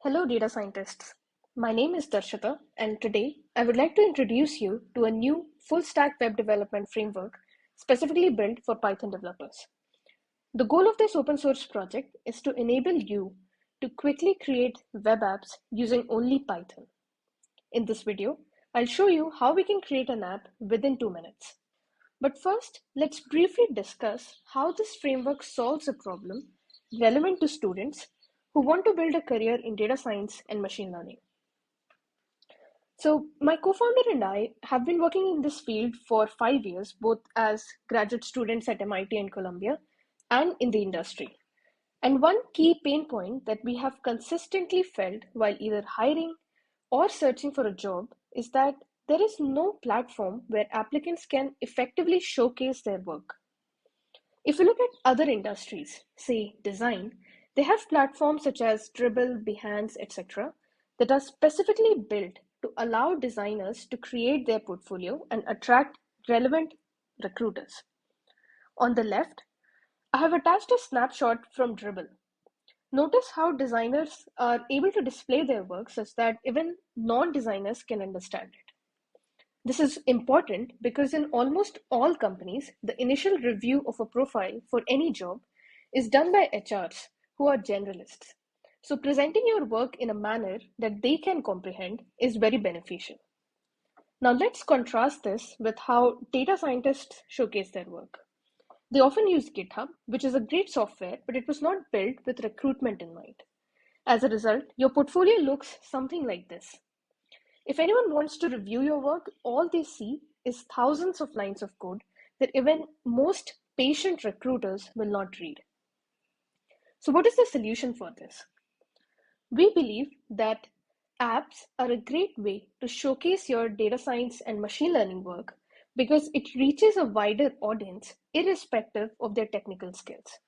Hello, data scientists. My name is Darshita, and today I would like to introduce you to a new full stack web development framework specifically built for Python developers. The goal of this open source project is to enable you to quickly create web apps using only Python. In this video, I'll show you how we can create an app within 2 minutes. But first, let's briefly discuss how this framework solves a problem relevant to students who want to build a career in data science and machine learning. So, my co founder and I have been working in this field for 5 years, both as graduate students at MIT and Columbia and in the industry. And one key pain point that we have consistently felt while either hiring or searching for a job is that there is no platform where applicants can effectively showcase their work. If you look at other industries, say design, they have platforms such as Dribbble, Behance, etc., that are specifically built to allow designers to create their portfolio and attract relevant recruiters. On the left, I have attached a snapshot from Dribbble. Notice how designers are able to display their work such that even non-designers can understand it. This is important because in almost all companies, the initial review of a profile for any job is done by HRs who are generalists. So presenting your work in a manner that they can comprehend is very beneficial. Now let's contrast this with how data scientists showcase their work. They often use GitHub, which is a great software, but it was not built with recruitment in mind. As a result, your portfolio looks something like this. If anyone wants to review your work, all they see is thousands of lines of code that even most patient recruiters will not read. So, what is the solution for this? We believe that apps are a great way to showcase your data science and machine learning work because it reaches a wider audience irrespective of their technical skills.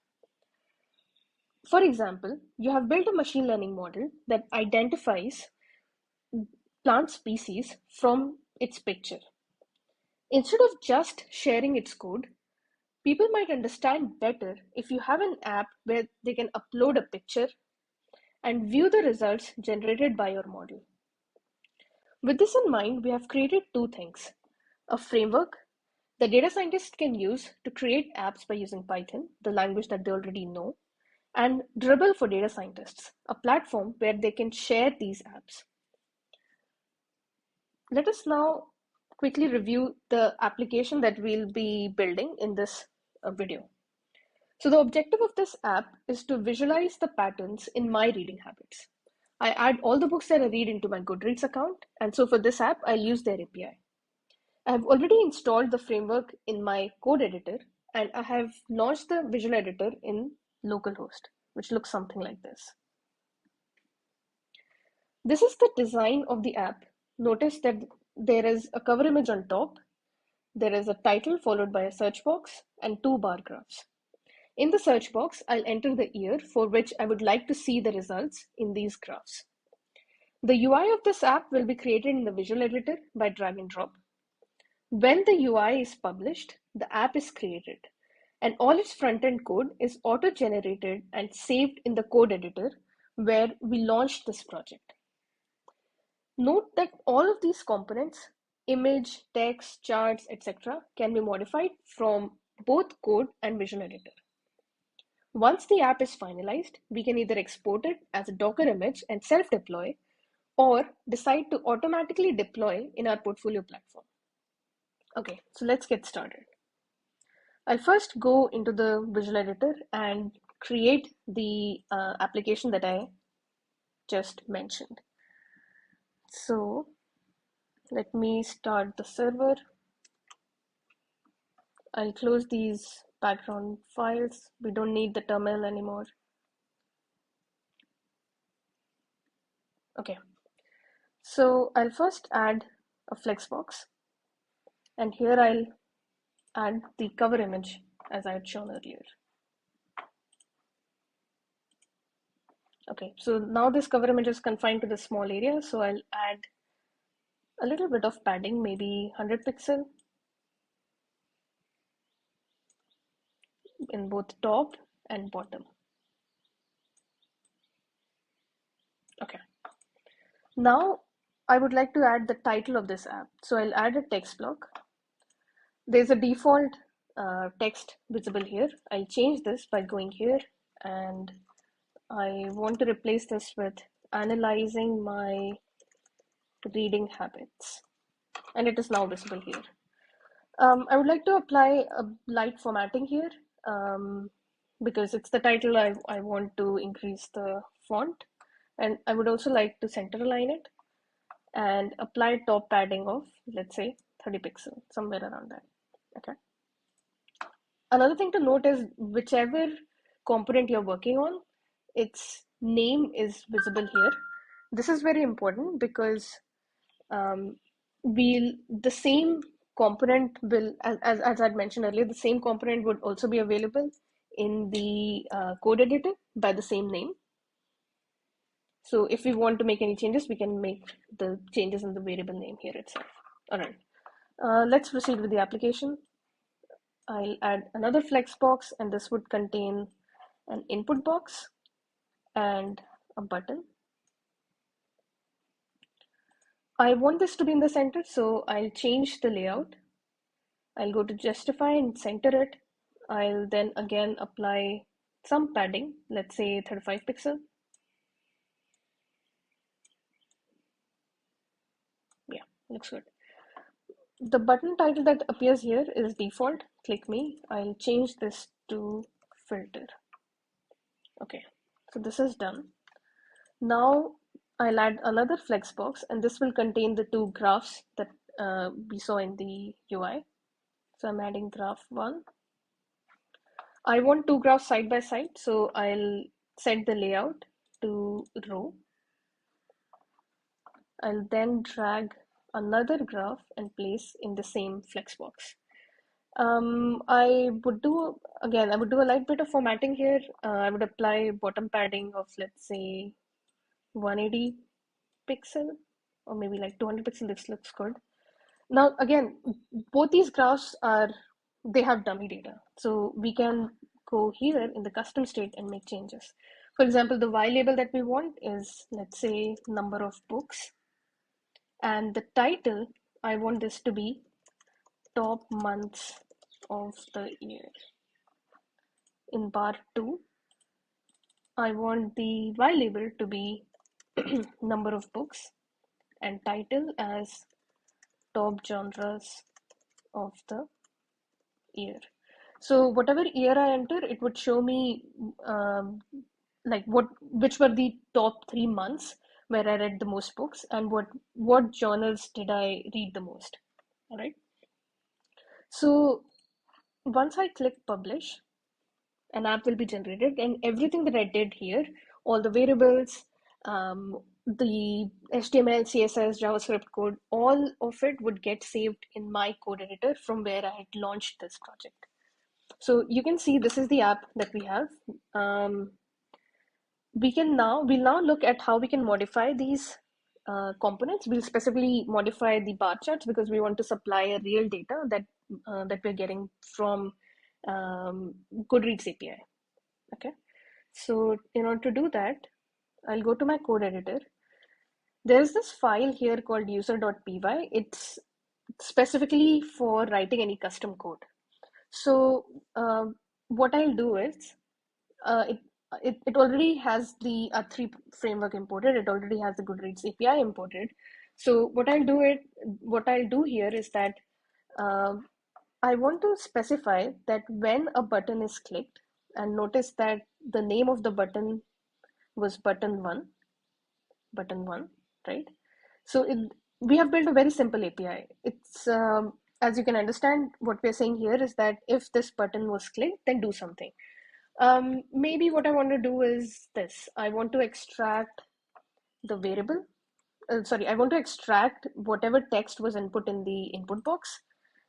For example, you have built a machine learning model that identifies plant species from its picture. Instead of just sharing its code, people might understand better if you have an app where they can upload a picture and view the results generated by your model. With this in mind, we have created two things: a framework the data scientists can use to create apps by using Python, the language that they already know, and Dribbble for data scientists, a platform where they can share these apps. Let us now quickly review the application that we'll be building in this video. So the objective of this app is to visualize the patterns in my reading habits. I add all the books that I read into my Goodreads account, and so for this app, I'll use their API. I have already installed the framework in my code editor, and I have launched the visual editor in localhost, which looks something like this. This is the design of the app. Notice that there is a cover image on top, there is a title followed by a search box, and two bar graphs. In the search box, I'll enter the year for which I would like to see the results in these graphs. The UI of this app will be created in the visual editor by drag and drop. When the UI is published, the app is created, and all its front-end code is auto-generated and saved in the code editor where we launched this project. Note that all of these components, image, text, charts, etc., can be modified from both code and visual editor. Once the app is finalized, we can either export it as a Docker image and self-deploy, or decide to automatically deploy in our portfolio platform. Okay, so let's get started. I'll first go into the visual editor and create the application that I just mentioned. So let me start the server. I'll close these background files. We don't need the terminal anymore. Okay, so I'll first add a flexbox, and here I'll add the cover image as I had shown earlier. Okay, so now this cover image is confined to the small area, so I'll add a little bit of padding, maybe 100 pixel in both top and bottom. Okay, Now I would like to add the title of this app. So I'll add a text block. There's a default text visible here. I'll change this by going here, and I want to replace this with analyzing my reading habits, and it is now visible here. I would like to apply a light formatting here, because it's the title. I want to increase the font, and I would also like to center align it and apply top padding of, let's say, 30 pixel, somewhere around that. Okay. Another thing to note is whichever component you're working on, its name is visible here. This is very important because um, the same component will, as I'd mentioned earlier, the same component would also be available in the code editor by the same name. So if we want to make any changes, we can make the changes in the variable name here itself. All right, let's proceed with the application. I'll add another flex box, and this would contain an input box and a button. I want this to be in the center, so I'll change the layout. I'll go to justify and center it. I'll then again apply some padding, let's say 35 pixel. Yeah, looks good. The button title that appears here is default. Click me. I'll change this to filter. Okay, so this is done. Now I'll add another flex box, and this will contain the two graphs that we saw in the UI. So I'm adding graph 1. I want two graphs side by side, so I'll set the layout to row. I'll then drag another graph and place in the same flexbox. I would do a light bit of formatting here. I would apply bottom padding of, let's say, 180 pixel, or maybe like 200 pixel. This looks good. Now again, both these graphs they have dummy data, so we can go here in the custom state and make changes. For example, the Y label that we want is, let's say, number of books, and the title, I want this to be top months of the year. In bar 2, I want the Y label to be number of books and title as top genres of the year. So whatever year I enter, it would show me like which were the top 3 months where I read the most books, and what journals did I read the most. All right. So once I click publish, an app will be generated, and everything that I did here, all the variables, the HTML, CSS, JavaScript code, all of it would get saved in my code editor from where I had launched this project. So you can see this is the app that we have. We'll now look at how we can modify these components. We'll specifically modify the bar charts because we want to supply a real data that we're getting from Goodreads API. Okay, so in order to do that, I'll go to my code editor. There's this file here called user.py. It's specifically for writing any custom code. So what I'll do is, it already has the Atri framework imported. It already has the Goodreads API imported. So what I'll do here is that I want to specify that when a button is clicked, and notice that the name of the button was button one, right? So we have built a very simple API. It's as you can understand, what we're saying here is that if this button was clicked, then do something. Maybe what I want to do is this. I want to extract the variable. I want to extract whatever text was input in the input box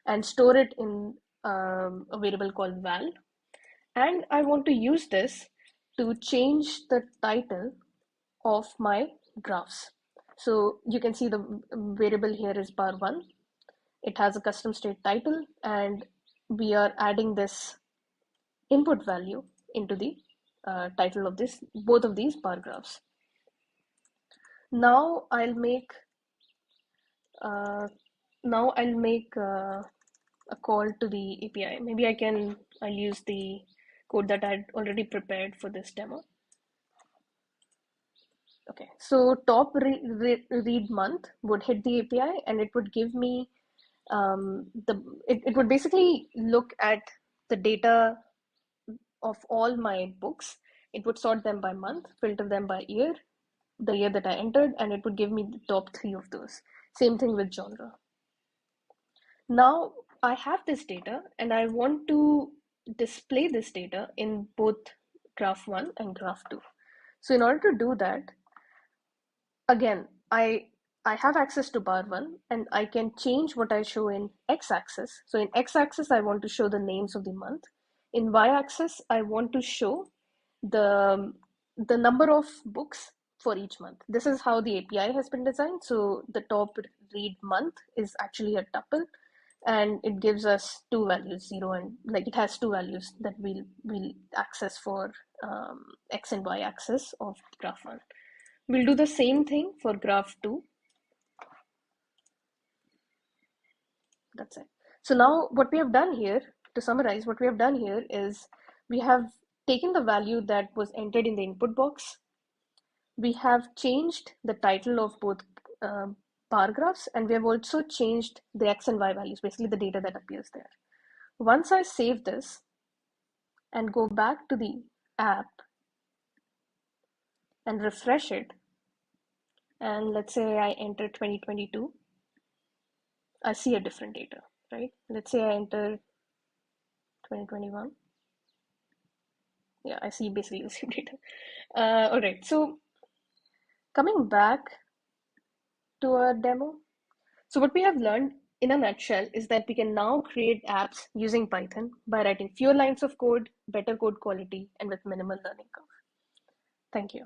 and store it in a variable called val. And I want to use this to change the title of my graphs. So you can see the variable here is bar1. It has a custom state title, and we are adding this input value into the title of both of these bar graphs. Now I'll make uh, a call to the API. Maybe I'll use the code that I'd already prepared for this demo. Okay, so read month would hit the API, and it would give me it would basically look at the data of all my books. It would sort them by month, filter them by year, the year that I entered, and it would give me the top 3 of those. Same thing with genre. Now I have this data and I want to display this data in both graph 1 and graph 2. So in order to do that, again, I have access to bar 1 and I can change what I show in x-axis. So in x-axis, I want to show the names of the month. In y-axis, I want to show the the number of books for each month. This is how the API has been designed. So the top read month is actually a tuple, and it gives us two values, 0 and like it has two values that we'll access for x and y axis of graph 1. We'll do the same thing for graph 2. That's it. So now what we have done here, to summarize, what we have done here is we have taken the value that was entered in the input box. We have changed the title of both bar graphs, and we have also changed the x and y values, basically the data that appears there. Once I save this and go back to the app and refresh it, and let's say I enter 2022, I see a different data, right? Let's say I enter 2021. Yeah, I see basically the same data. All right, so coming back to our demo. So what we have learned in a nutshell is that we can now create apps using Python by writing fewer lines of code, better code quality, and with minimal learning curve. Thank you.